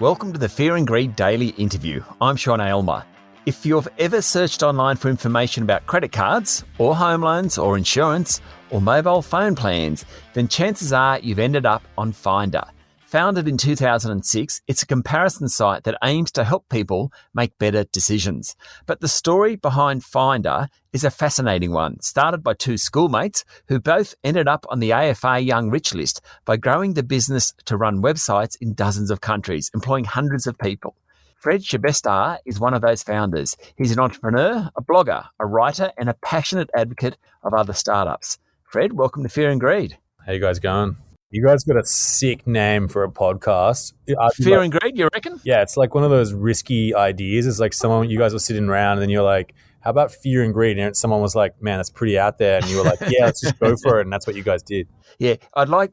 Welcome to the Fear and Greed Daily Interview. I'm Sean Aylmer. If you've ever searched online for information about credit cards, or home loans, or insurance, or mobile phone plans, then chances are you've ended up on Finder. Founded in 2006, it's a comparison site that aims to help people make better decisions. But the story behind Finder is a fascinating one, started by two schoolmates who both ended up on the AFA Young Rich list by growing the business to run websites in dozens of countries, employing hundreds of people. Fred Schebesta is one of those founders. He's an entrepreneur, a blogger, a writer, and a passionate advocate of other startups. Fred, welcome to Fear and Greed. How you guys going? You guys got a sick name for a podcast. Fear and Greed, you reckon? Yeah, it's like one of those risky ideas. It's like you guys were sitting around and then you're like, how about Fear and Greed? And someone was like, man, that's pretty out there. And you were like, yeah, let's just go for it. And that's what you guys did. Yeah,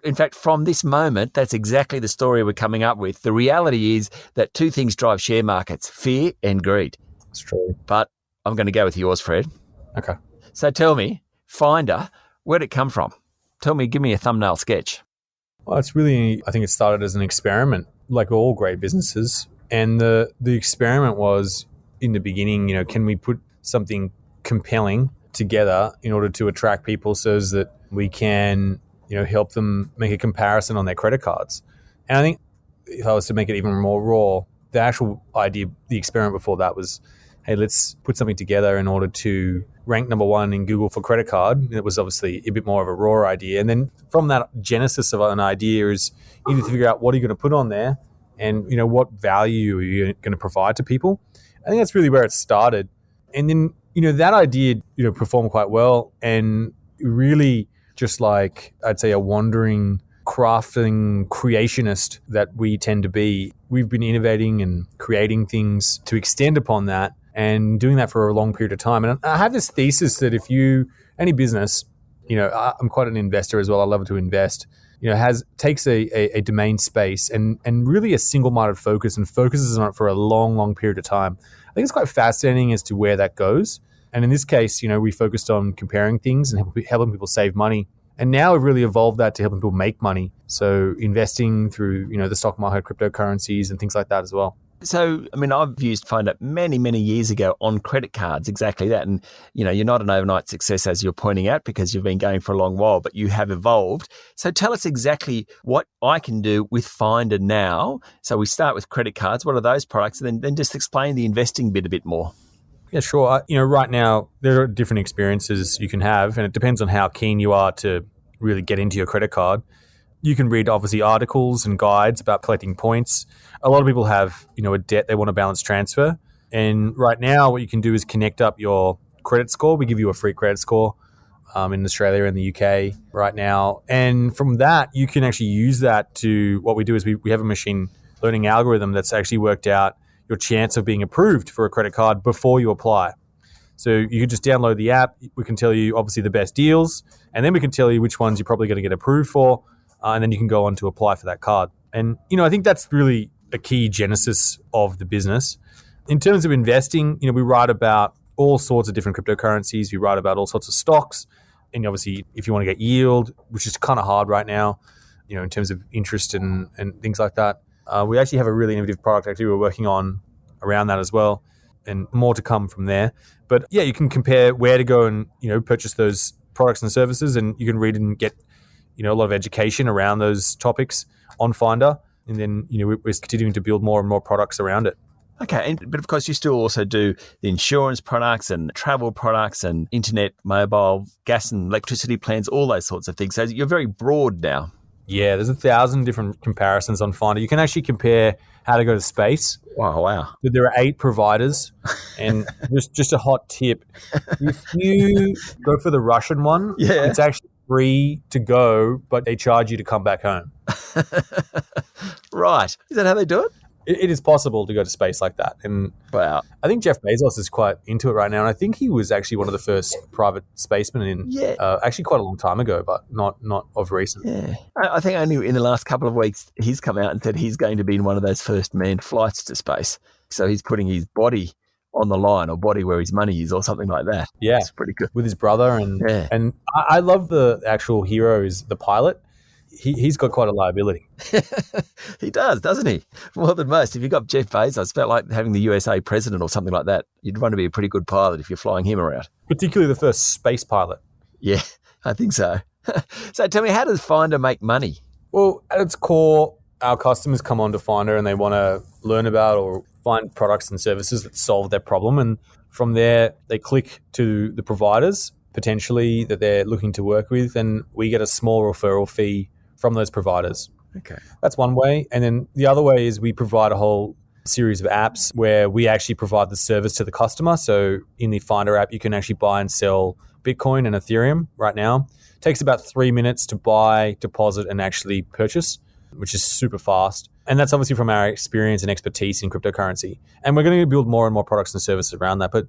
in fact, from this moment, that's exactly the story we're coming up with. The reality is that two things drive share markets, fear and greed. It's true. But I'm going to go with yours, Fred. Okay. So tell me, Finder, where'd it come from? Give me a thumbnail sketch. Well, it's really, I think it started as an experiment, like all great businesses. And the experiment was, in the beginning, can we put something compelling together in order to attract people so that we can, help them make a comparison on their credit cards. And I think if I was to make it even more raw, the actual idea, the experiment before that was, hey, let's put something together in order to rank number one in Google for credit card. It was obviously a bit more of a raw idea. And then from that genesis of an idea is you need to figure out what are you going to put on there and, what value are you going to provide to people. I think that's really where it started. And then, that idea, performed quite well and really just like, I'd say, a wandering, crafting creationist that we tend to be. We've been innovating and creating things to extend upon that and doing that for a long period of time. And I have this thesis that if any business, I'm quite an investor as well. I love to invest, takes a domain space and really a single-minded focus and focuses on it for a long, long period of time. I think it's quite fascinating as to where that goes. And in this case, we focused on comparing things and helping people save money. And now we've really evolved that to helping people make money. So investing through, the stock market, cryptocurrencies and things like that as well. So, I've used Finder many, many years ago on credit cards, exactly that. And, you're not an overnight success, as you're pointing out, because you've been going for a long while, but you have evolved. So tell us exactly what I can do with Finder now. So we start with credit cards. What are those products? And then just explain the investing bit a bit more. Yeah, sure. Right now, there are different experiences you can have, and it depends on how keen you are to really get into your credit card. You can read, obviously, articles and guides about collecting points. A lot of people have, a debt they want to balance transfer. And right now, what you can do is connect up your credit score. We give you a free credit score in Australia and the UK right now. And from that, you can actually use that to, what we do is we have a machine learning algorithm that's actually worked out your chance of being approved for a credit card before you apply. So you can just download the app. We can tell you, obviously, the best deals. And then we can tell you which ones you're probably going to get approved for. And then you can go on to apply for that card. And, I think that's really a key genesis of the business. In terms of investing, we write about all sorts of different cryptocurrencies. We write about all sorts of stocks. And obviously, if you want to get yield, which is kind of hard right now, in terms of interest and things like that. We actually have a really innovative product actually we're working on around that as well, and more to come from there. But yeah, you can compare where to go and, purchase those products and services, and you can read and get, a lot of education around those topics on Finder. And then, we're continuing to build more and more products around it. Okay, but of course you still also do the insurance products and travel products and internet, mobile, gas and electricity plans, all those sorts of things. So you're very broad now. Yeah, there's 1,000 different comparisons on Finder. You can actually compare how to go to space. Wow. There are 8 providers. And just a hot tip, if you go for the Russian one, It's actually free to go, but they charge you to come back home. Right. Is that how they do it? It is possible to go to space like that. And wow. I think Jeff Bezos is quite into it right now. And I think he was actually one of the first private spacemen actually quite a long time ago, but not of recent. Yeah. I think only in the last couple of weeks, he's come out and said he's going to be in one of those first manned flights to space. So he's putting his body on the line, or body where his money is, or something like that. Yeah. It's pretty good. With his brother. And I love the actual hero is the pilot. he's got quite a liability. He does, doesn't he? More than most. If you've got Jeff Bezos, it's about like having the USA president or something like that. You'd want to be a pretty good pilot if you're flying him around. Particularly the first space pilot. Yeah, I think so. So tell me, how does Finder make money? Well, at its core, our customers come on to Finder and they want to learn about or find products and services that solve their problem. And from there, they click to the providers, potentially, that they're looking to work with, and we get a small referral fee from those providers. Okay. That's one way. And then the other way is we provide a whole series of apps where we actually provide the service to the customer. So in the Finder app, you can actually buy and sell Bitcoin and Ethereum right now. It takes about 3 minutes to buy, deposit, and actually purchase, which is super fast. And that's obviously from our experience and expertise in cryptocurrency. And we're going to build more and more products and services around that. But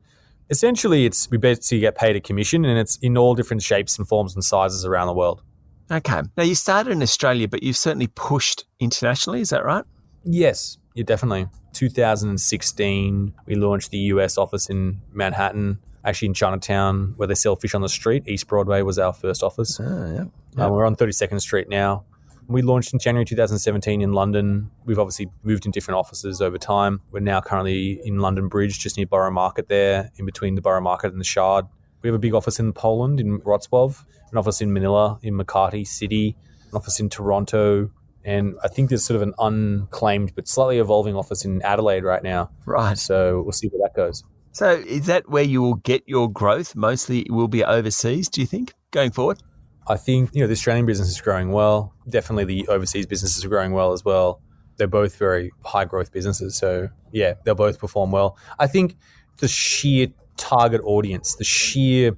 essentially, we basically get paid a commission, and it's in all different shapes and forms and sizes around the world. Okay. Now, you started in Australia, but you've certainly pushed internationally. Is that right? Yes, yeah, definitely. 2016, we launched the US office in Manhattan, actually in Chinatown, where they sell fish on the street. East Broadway was our first office. Oh, yeah. We're on 32nd Street now. We launched in January 2017 in London. We've obviously moved in different offices over time. We're now currently in London Bridge, just near Borough Market there, in between the Borough Market and the Shard. We have a big office in Poland, in Wrocław, an office in Manila, in Makati City, an office in Toronto, and I think there's sort of an unclaimed but slightly evolving office in Adelaide right now. Right. So we'll see where that goes. So is that where you will get your growth? Mostly it will be overseas, do you think, going forward? I think, the Australian business is growing well. Definitely the overseas businesses are growing well as well. They're both very high growth businesses. So yeah, they'll both perform well. I think the sheer target audience, the sheer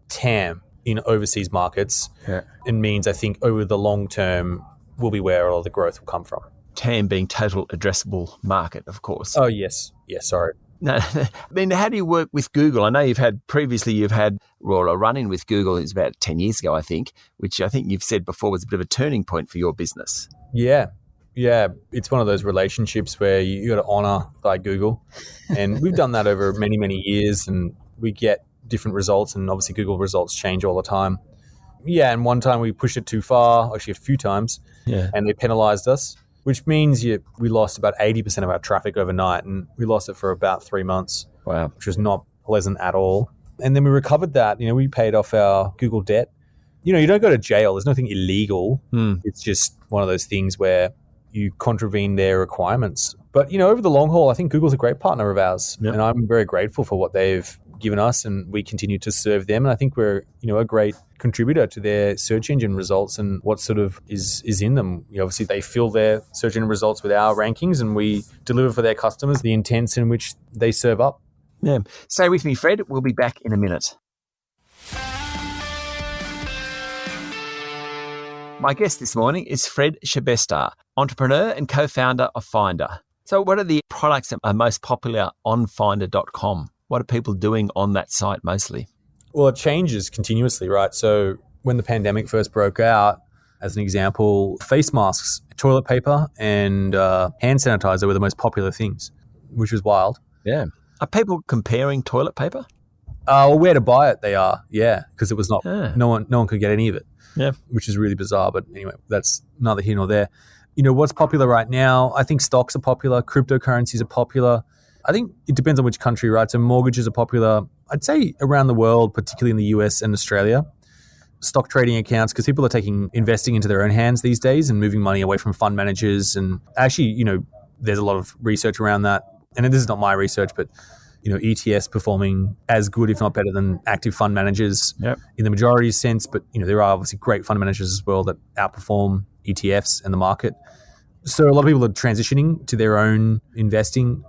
TAM in overseas markets, it means I think over the long term will be where all the growth will come from. TAM being total addressable market, of course. Oh, yes. Yes, sorry. No, I mean, how do you work with Google? I know you've had a run-in with Google. It was about 10 years ago, I think, which I think you've said before was a bit of a turning point for your business. Yeah. It's one of those relationships where you got to honor by Google. And we've done that over many, many years, and we get different results, and obviously Google results change all the time. Yeah, and one time we pushed it too far, actually a few times, and they penalized us, which means we lost about 80% of our traffic overnight, and we lost it for about 3 months. Wow. Which was not pleasant at all. And then we recovered that. We paid off our Google debt. You don't go to jail. There's nothing illegal. It's just one of those things where you contravene their requirements. But, over the long haul, I think Google's a great partner of ours. Yep. And I'm very grateful for what they've given us, and we continue to serve them. And I think we're, a great contributor to their search engine results and what sort of is in them. Obviously, they fill their search engine results with our rankings, and we deliver for their customers the intents in which they serve up. Yeah. Stay with me, Fred. We'll be back in a minute. My guest this morning is Fred Schebesta, entrepreneur and co-founder of Finder. So what are the products that are most popular on finder.com? What are people doing on that site mostly? Well, it changes continuously, right? So when the pandemic first broke out, as an example, face masks, toilet paper, and hand sanitizer were the most popular things, which was wild. Yeah. Are people comparing toilet paper? Well, where to buy it, they are, because it was not, no one could get any of it, which is really bizarre. But anyway, that's neither here nor there. What's popular right now? I think stocks are popular, cryptocurrencies are popular. I think it depends on which country, right? So mortgages are popular, I'd say around the world, particularly in the US and Australia. Stock trading accounts, because people are investing into their own hands these days and moving money away from fund managers. And actually, there's a lot of research around that. And this is not my research, but, ETFs performing as good, if not better than active fund managers in the majority sense. But, there are obviously great fund managers as well that outperform ETFs and the market. So a lot of people are transitioning to their own investing.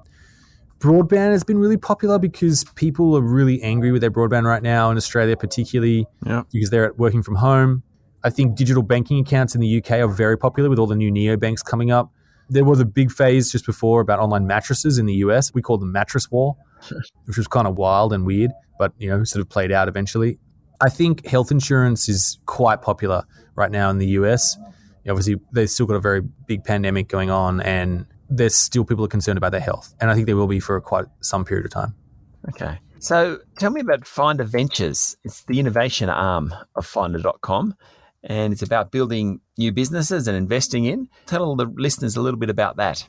Broadband has been really popular because people are really angry with their broadband right now in Australia, particularly because they're working from home. I think digital banking accounts in the UK are very popular with all the new neobanks coming up. There was a big phase just before about online mattresses in the US. We called them mattress war, which was kind of wild and weird, but sort of played out eventually. I think health insurance is quite popular right now in the US. Obviously, they've still got a very big pandemic going on, and there's still people are concerned about their health. And I think they will be for quite some period of time. Okay. So tell me about Finder Ventures. It's the innovation arm of Finder.com. and it's about building new businesses and investing in. Tell the listeners a little bit about that.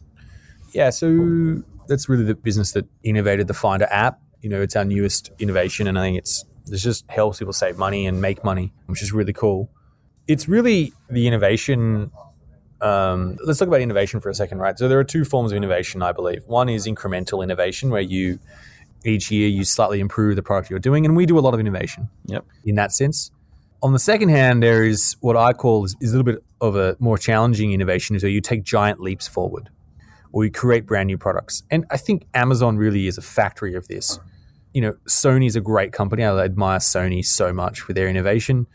Yeah, so that's really the business that innovated the Finder app. It's our newest innovation, and I think it just helps people save money and make money, which is really cool. It's really the innovation. Let's talk about innovation for a second, right? So there are two forms of innovation, I believe. One is incremental innovation, where each year you slightly improve the product you're doing, and we do a lot of innovation in that sense. On the second hand, there is what I call is a little bit of a more challenging innovation, is where you take giant leaps forward or you create brand new products. And I think Amazon really is a factory of this. Sony's a great company. I admire Sony so much for their innovation.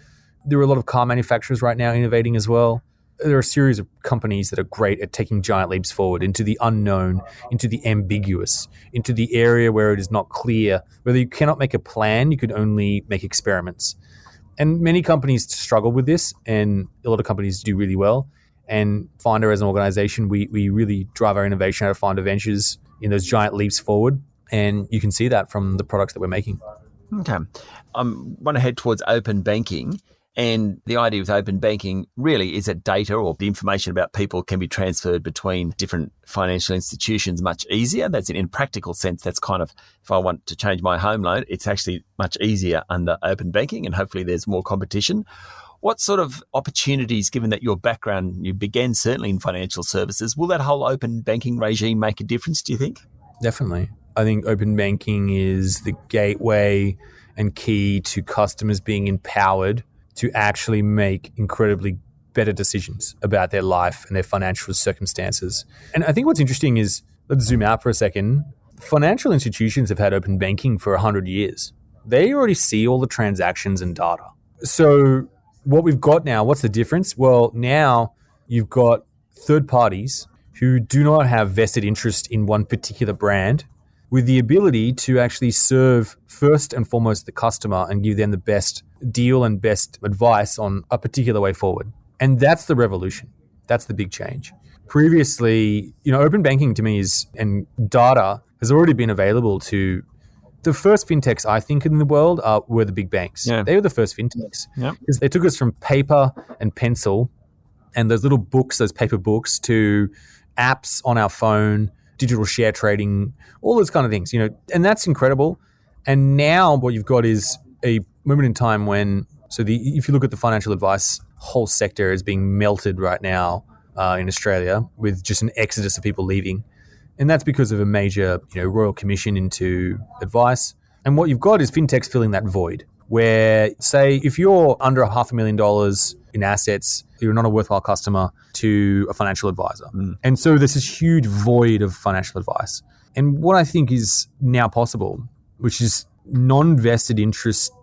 There are a lot of car manufacturers right now innovating as well. There are a series of companies that are great at taking giant leaps forward into the unknown, into the ambiguous, into the area where it is not clear, whether you cannot make a plan, you could only make experiments. And many companies struggle with this, and a lot of companies do really well. And Finder as an organization, we really drive our innovation out of Finder Ventures in those giant leaps forward. And you can see that from the products that we're making. Okay. I want to head towards open banking. And the idea with open banking really is that data or the information about people can be transferred between different financial institutions much easier. That's in a practical sense. That's kind of, if I want to change my home loan, it's actually much easier under open banking, and hopefully there's more competition. What sort of opportunities, given that your background, you began certainly in financial services, will that whole open banking regime make a difference, do you think? Definitely. I think open banking is the gateway and key to customers being empowered to actually make incredibly better decisions about their life and their financial circumstances. And I think what's interesting is, let's zoom out for a second. Financial institutions have had open banking for 100 years. They already see all the transactions and data. So what we've got now, what's the difference? Well, now you've got third parties who do not have vested interest in one particular brand, with the ability to actually serve first and foremost the customer and give them the best deal and best advice on a particular way forward. And that's the revolution. That's the big change. Previously, open banking to me and data has already been available to the first fintechs, I think, in the world were the big banks. Yeah. They were the first fintechs because they took us from paper and pencil and those little books, those paper books, to apps on our phone, digital share trading, all those kind of things, and that's incredible. And now what you've got is a moment in time when, if you look at the financial advice whole sector is being melted right now in Australia with just an exodus of people leaving. And that's because of a major, Royal Commission into advice. And what you've got is fintechs filling that void where, say, if you're under $500,000 in assets, you're not a worthwhile customer to a financial advisor. And so there's this huge void of financial advice. And what I think is now possible, which is non-vested interest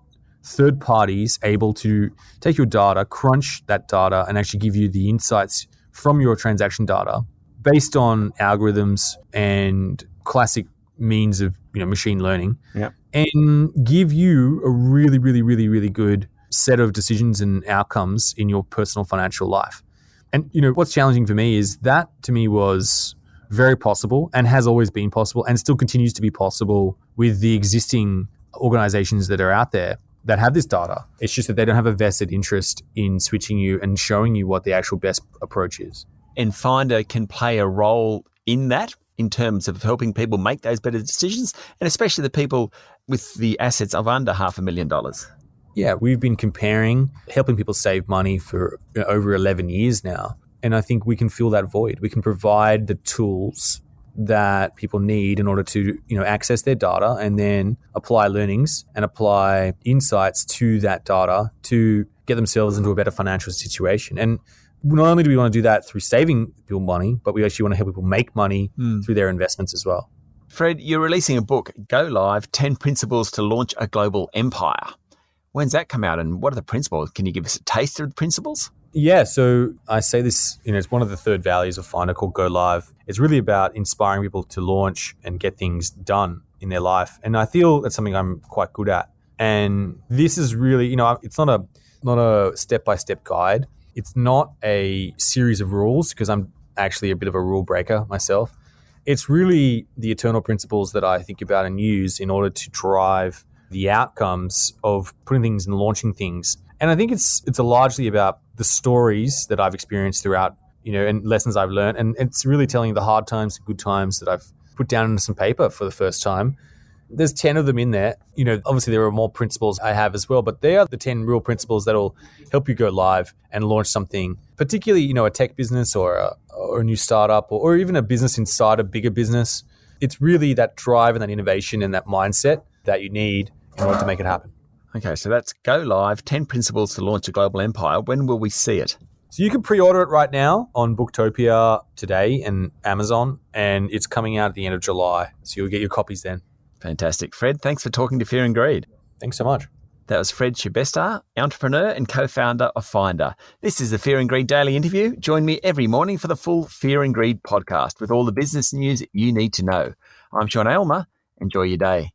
third parties able to take your data, crunch that data, and actually give you the insights from your transaction data based on algorithms and classic means of machine learning, and give you a really, really, really, really good set of decisions and outcomes in your personal financial life. And what's challenging for me is that to me was very possible and has always been possible and still continues to be possible with the existing organizations that are out there that have this data. It's just that they don't have a vested interest in switching you and showing you what the actual best approach is. And Finder can play a role in that in terms of helping people make those better decisions, and especially the people with the assets of under $500,000. Yeah, we've been helping people save money for over 11 years now. And I think we can fill that void. We can provide the tools that people need in order to, access their data and then apply learnings and apply insights to that data to get themselves into a better financial situation. And not only do we want to do that through saving people money, but we actually want to help people make money through their investments as well. Fred, you're releasing a book, Go Live, 10 Principles to Launch a Global Empire. When's that come out and what are the principles? Can you give us a taste of the principles? Yeah, so I say this, it's one of the third values of Finder called Go Live. It's really about inspiring people to launch and get things done in their life. And I feel that's something I'm quite good at. And this is really, it's not a step-by-step guide. It's not a series of rules because I'm actually a bit of a rule breaker myself. It's really the eternal principles that I think about and use in order to drive the outcomes of putting things and launching things And I think it's largely about the stories that I've experienced throughout, and lessons I've learned. And it's really telling the hard times and good times that I've put down into some paper for the first time. There's 10 of them in there. Obviously there are more principles I have as well, but they are the 10 real principles that'll help you go live and launch something, particularly, a tech business or a new startup or even a business inside a bigger business. It's really that drive and that innovation and that mindset that you need in order to make it happen. Okay, so that's Go Live, 10 Principles to Launch a Global Empire. When will we see it? So you can pre-order it right now on Booktopia today and Amazon, and it's coming out at the end of July. So you'll get your copies then. Fantastic. Fred, thanks for talking to Fear and Greed. Thanks so much. That was Fred Schebesta, entrepreneur and co-founder of Finder. This is the Fear and Greed Daily Interview. Join me every morning for the full Fear and Greed podcast with all the business news you need to know. I'm Sean Aylmer. Enjoy your day.